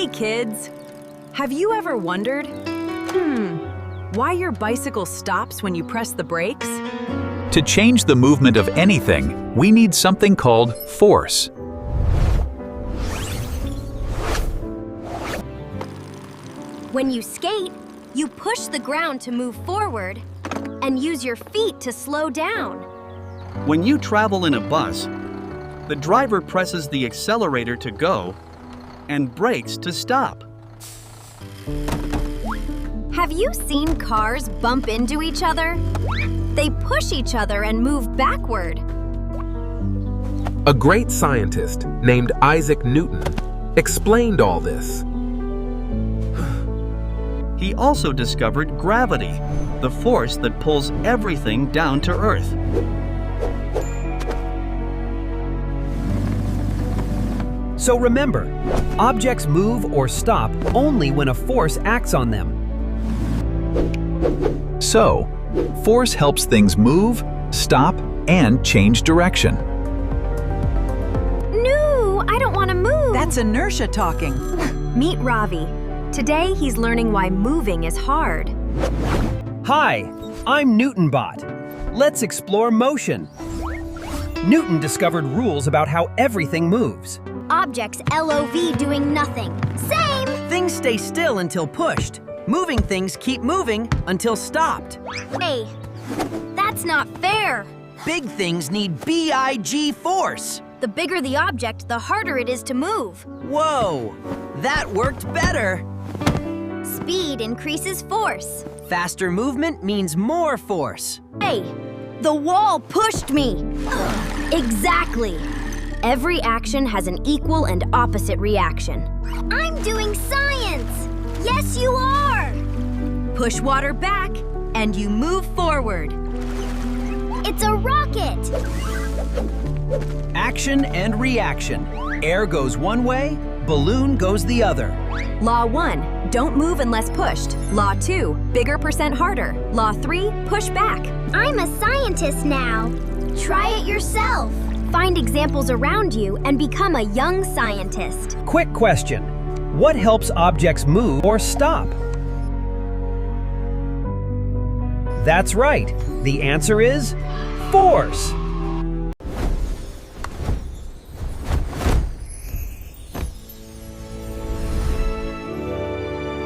Hey kids! Have you ever wondered, why your bicycle stops when you press the brakes? To change the movement of anything, we need something called force. When you skate, you push the ground to move forward and use your feet to slow down. When you travel in a bus, the driver presses the accelerator to go and brakes to stop. Have you seen cars bump into each other? They push each other and move backward. A great scientist named Isaac Newton explained all this. He also discovered gravity, the force that pulls everything down to Earth. So remember, objects move or stop only when a force acts on them. So, force helps things move, stop, and change direction. No, I don't want to move. That's inertia talking. Meet Ravi. Today, he's learning why moving is hard. Hi, I'm NewtonBot. Let's explore motion. Newton discovered rules about how everything moves. Objects LOV doing nothing. Same! Things stay still until pushed. Moving things keep moving until stopped. Hey, that's not fair. Big things need BIG force. The bigger the object, the harder it is to move. Whoa, that worked better. Speed increases force. Faster movement means more force. Hey, the wall pushed me. Exactly. Every action has an equal and opposite reaction. I'm doing science! Yes, you are! Push water back, and you move forward. It's a rocket! Action and reaction. Air goes one way, balloon goes the other. Law 1, don't move unless pushed. Law 2, bigger percent harder. Law 3, push back. I'm a scientist now. Try it yourself. Find examples around you and become a young scientist. Quick question. What helps objects move or stop? That's right. The answer is force.